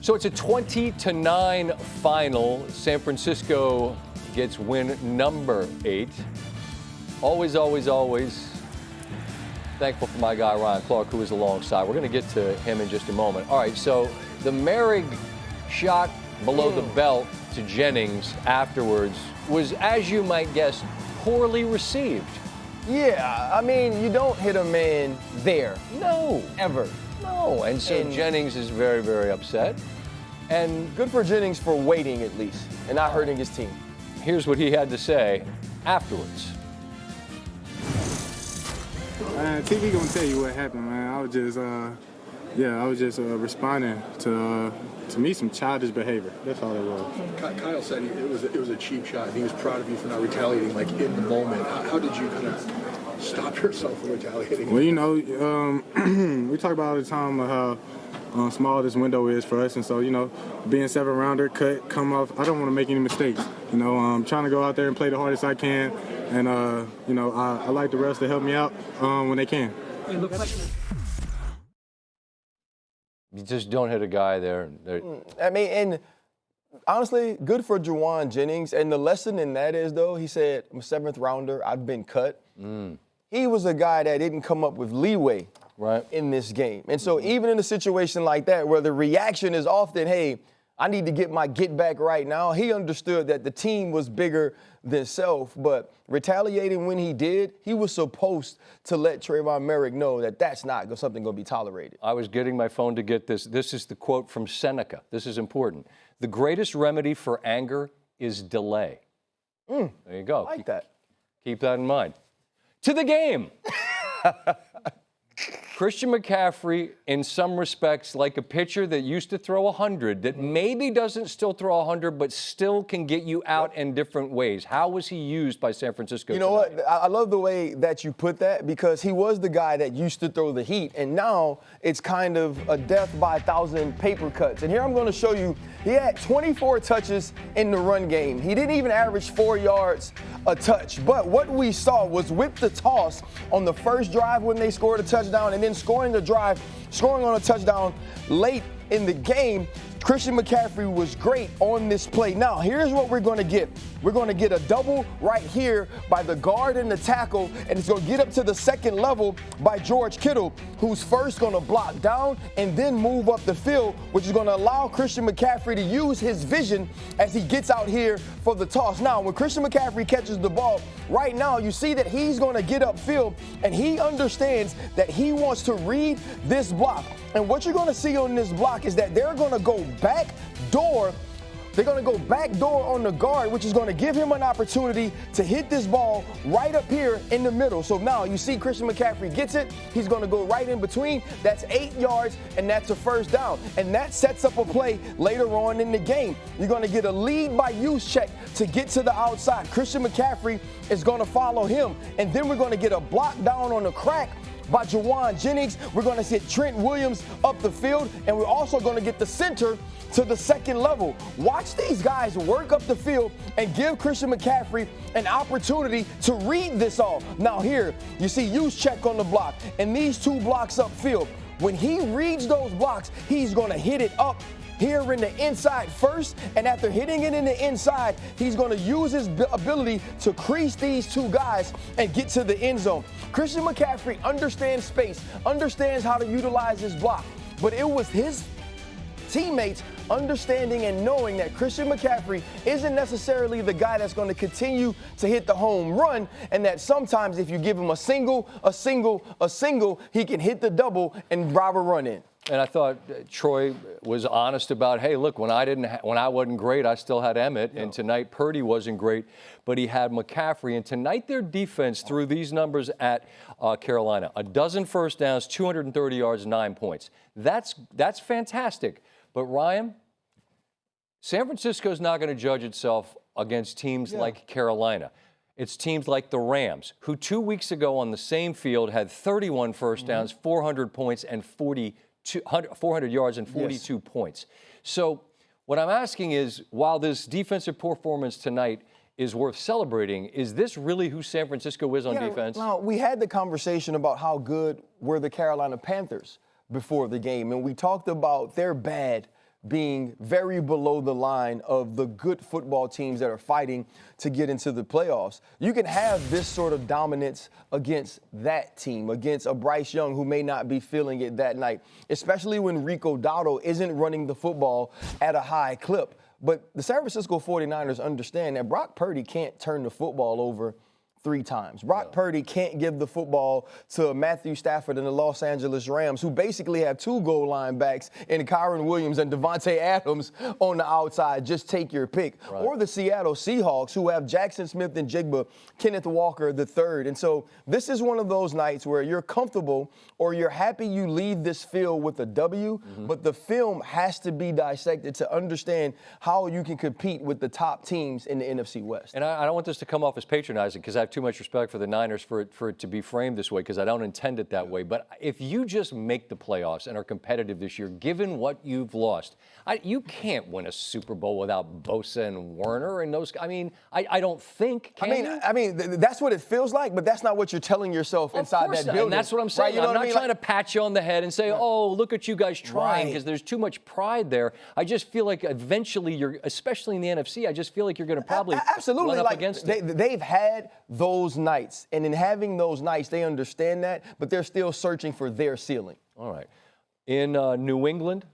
So it's a 20-9 final. San Francisco gets win number 8. Always, always, always thankful for my guy, Ryan Clark, who is alongside. We're going to get to him in just a moment. All right, so the Merrig shot below the belt to Jennings afterwards was, as you might guess, poorly received. Yeah, I mean, you don't hit a man there. No. Ever. No, and so Jennings is very, very upset. And good for Jennings for waiting at least and not hurting his team. Here's what he had to say afterwards. TV gonna tell you what happened, man. I was just responding to me some childish behavior. That's all it was. Kyle said it was a cheap shot, and he was proud of you for not retaliating like in the moment. How did you kind of stop yourself from retaliating? Well, you know, we talk about all the time how small this window is for us, and so, you know, being 7-rounder, come off, I don't want to make any mistakes. You know, I'm trying to go out there and play the hardest I can, and, you know, I like the refs to help me out when they can. You just don't hit a guy there. I mean, and honestly, good for Juwan Jennings. And the lesson in that is, though, he said, I'm a 7th rounder, I've been cut. He was a guy that didn't come up with leeway in this game. And so even in a situation like that where the reaction is often, hey, I need to get my get back right now, he understood that the team was bigger than self. But retaliating when he did, he was supposed to let Trayvon Merrick know that that's not something going to be tolerated. I was getting my phone to get this. This is the quote from Seneca. This is important. The greatest remedy for anger is delay. There you go. I like that. Keep that in mind. To the game. Christian McCaffrey, in some respects, like a pitcher that used to throw 100, that maybe doesn't still throw 100, but still can get you out in different ways. How was he used by San Francisco tonight? What? I love the way that you put that, because he was the guy that used to throw the heat, and now it's kind of a death by 1,000 paper cuts. And here I'm going to show you, he had 24 touches in the run game. He didn't even average 4 yards a touch. But what we saw was with the toss on the first drive when they scored a touchdown, and then scoring on a touchdown late in the game, Christian McCaffrey was great on this play. Now, here's what we're going to get. We're going to get a double right here by the guard and the tackle, and it's going to get up to the second level by George Kittle, who's first going to block down and then move up the field, which is going to allow Christian McCaffrey to use his vision as he gets out here for the toss. Now, when Christian McCaffrey catches the ball, right now you see that he's going to get upfield, and he understands that he wants to read this block. And what you're going to see on this block is that they're going to go back door. They're going to go back door on the guard, which is going to give him an opportunity to hit this ball right up here in the middle. So now you see Christian McCaffrey gets it. He's going to go right in between. That's 8 yards, and that's a first down. And that sets up a play later on in the game. You're going to get a lead by Juszczyk to get to the outside. Christian McCaffrey is going to follow him. And then we're going to get a block down on the crack by Juwan Jennings. We're going to see Trent Williams up the field, and we're also going to get the center to the second level. Watch these guys work up the field and give Christian McCaffrey an opportunity to read this all. Now here, you see Juszczyk on the block, and these 2 blocks upfield. When he reads those blocks, he's going to hit it up here in the inside first, and after hitting it in the inside, he's going to use his ability to crease these 2 guys and get to the end zone. Christian McCaffrey understands space, understands how to utilize his block, but it was his teammates understanding and knowing that Christian McCaffrey isn't necessarily the guy that's going to continue to hit the home run, and that sometimes if you give him a single, he can hit the double and drive a run in. And I thought Troy was honest about, hey, look, when I wasn't great, I still had Emmett, and tonight Purdy wasn't great, but he had McCaffrey. And tonight their defense threw these numbers at Carolina: 12 first downs, 230 yards, 9 points. That's fantastic. But Ryan, San Francisco's not going to judge itself against teams like Carolina. It's teams like the Rams, who 2 weeks ago on the same field had 31 first downs, 400 points, and 400 yards and 42 points. So what I'm asking is, while this defensive performance tonight is worth celebrating, is this really who San Francisco is on defense? Now, we had the conversation about how good were the Carolina Panthers before the game, and we talked about their bad being very below the line of the good football teams that are fighting to get into the playoffs. You can have this sort of dominance against that team, against a Bryce Young who may not be feeling it that night, especially when Rico Dowdle isn't running the football at a high clip. But the San Francisco 49ers understand that Brock Purdy can't turn the football over 3 times. Brock Purdy can't give the football to Matthew Stafford and the Los Angeles Rams, who basically have 2 goal line backs in Kyron Williams and Devontae Adams on the outside. Just take your pick. Right. Or the Seattle Seahawks, who have Jackson Smith and Jigba, Kenneth Walker III. And so this is one of those nights where you're comfortable or you're happy you leave this field with a W, but the film has to be dissected to understand how you can compete with the top teams in the NFC West. And I don't want this to come off as patronizing because I have too much respect for the Niners for it to be framed this way because I don't intend it that way. But if you just make the playoffs and are competitive this year, given what you've lost, you can't win a Super Bowl without Bosa and Werner and those. I mean, I don't think. I mean, that's what it feels like, but that's not what you're telling yourself inside that building. And that's what I'm saying. Right, you know I'm what not trying to pat you on the head and say, oh, look at you guys trying, because there's too much pride there. I just feel like eventually you're, especially in the NFC, I just feel like you're going to probably absolutely run up against it. They've had those nights, and in having those nights, they understand that, but they're still searching for their ceiling. All right. In New England,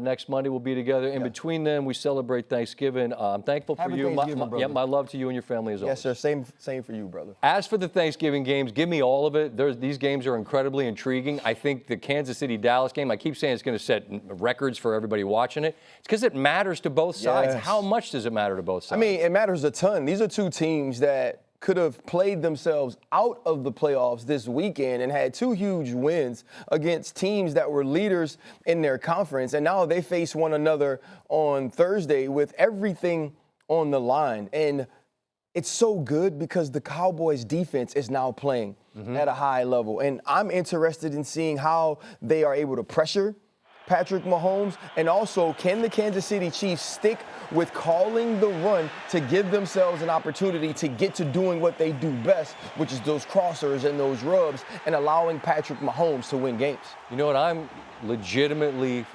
next Monday we'll be together. In between them, we celebrate Thanksgiving. I'm thankful for you. My love to you and your family as always. Yes, sir. Same for you, brother. As for the Thanksgiving games, give me all of it. These games are incredibly intriguing. I think the Kansas City-Dallas game, I keep saying it's going to set records for everybody watching it. It's because it matters to both sides. Yes. How much does it matter to both sides? I mean, it matters a ton. These are 2 teams that could have played themselves out of the playoffs this weekend and had 2 huge wins against teams that were leaders in their conference. And now they face one another on Thursday with everything on the line. And it's so good because the Cowboys defense is now playing at a high level. And I'm interested in seeing how they are able to pressure Patrick Mahomes, and also can the Kansas City Chiefs stick with calling the run to give themselves an opportunity to get to doing what they do best, which is those crossers and those rubs, and allowing Patrick Mahomes to win games. You know what I'm legitimately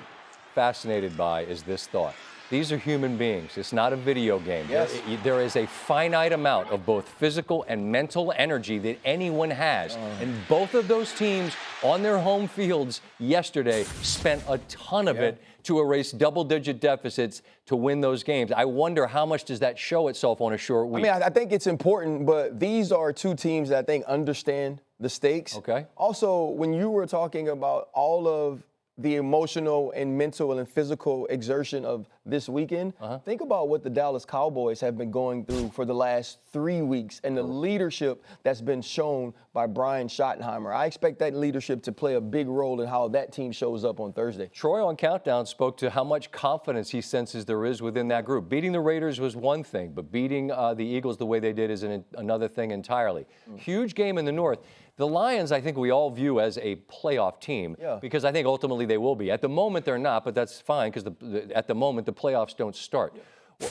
fascinated by is this thought. These are human beings. It's not a video game. Yes. There is a finite amount of both physical and mental energy that anyone has. And both of those teams on their home fields yesterday spent a ton of it to erase double-digit deficits to win those games. I wonder how much does that show itself on a short week? I mean, I think it's important, but these are 2 teams that I think understand the stakes. Okay. Also, when you were talking about all of the emotional and mental and physical exertion of this weekend, think about what the Dallas Cowboys have been going through for the last 3 weeks and the leadership that's been shown by Brian Schottenheimer. I expect that leadership to play a big role in how that team shows up on Thursday. Troy on Countdown spoke to how much confidence he senses there is within that group. Beating the Raiders was one thing, but beating the Eagles the way they did is another thing entirely. Huge game in the North. The Lions, I think we all view as a playoff team because I think ultimately they will be. At the moment, they're not, but that's fine because at the moment, the playoffs don't start.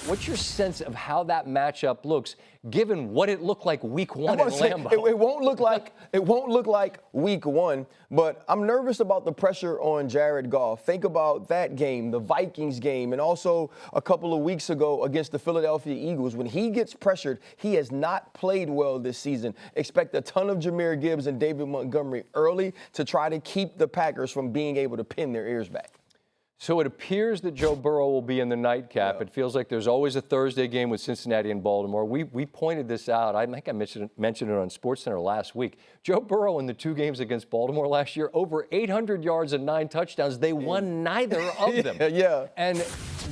What's your sense of how that matchup looks, given what it looked like Week 1 in Lambeau? It won't look like Week 1, but I'm nervous about the pressure on Jared Goff. Think about that game, the Vikings game, and also a couple of weeks ago against the Philadelphia Eagles. When he gets pressured, he has not played well this season. Expect a ton of Jahmyr Gibbs and David Montgomery early to try to keep the Packers from being able to pin their ears back. So it appears that Joe Burrow will be in the nightcap. It feels like there's always a Thursday game with Cincinnati and Baltimore. We pointed this out. I think I mentioned it on SportsCenter last week. Joe Burrow in the 2 games against Baltimore last year, over 800 yards and 9 touchdowns. They won neither of them. And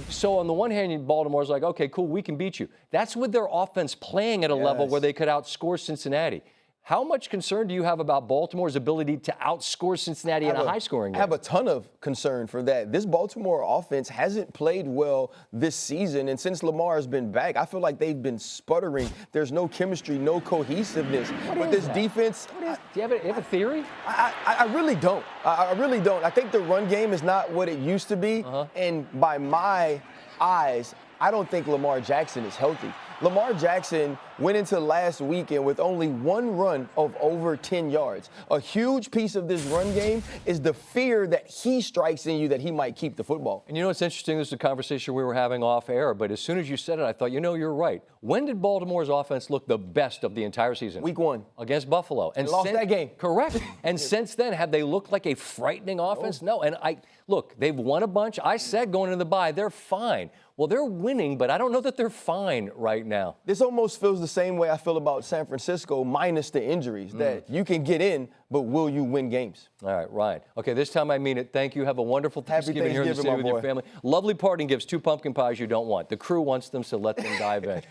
so on the one hand, Baltimore's like, okay, cool, we can beat you. That's with their offense playing at a level where they could outscore Cincinnati. How much concern do you have about Baltimore's ability to outscore Cincinnati in a high-scoring game? I have a ton of concern for that. This Baltimore offense hasn't played well this season, and since Lamar has been back, I feel like they've been sputtering. There's no chemistry, no cohesiveness. But this defense... Do you have a theory? I really don't. I really don't. I think the run game is not what it used to be, and by my eyes, I don't think Lamar Jackson is healthy. Lamar Jackson went into last weekend with only one run of over 10 yards. A huge piece of this run game is the fear that he strikes in you that he might keep the football. And you know what's interesting? This is a conversation we were having off air, but as soon as you said it, I thought, you're right. When did Baltimore's offense look the best of the entire season? Week 1. Against Buffalo. And they lost that game. Correct. And since then, have they looked like a frightening offense? No. And look, they've won a bunch. I said going into the bye, they're fine. Well, they're winning, but I don't know that they're fine right now. This almost feels the same way I feel about San Francisco, minus the injuries, that you can get in, but will you win games? All right, Ryan. Okay, this time I mean it. Thank you. Have a wonderful Thanksgiving here in the city with your family. Lovely parting gifts, 2 pumpkin pies you don't want. The crew wants them, so let them dive in.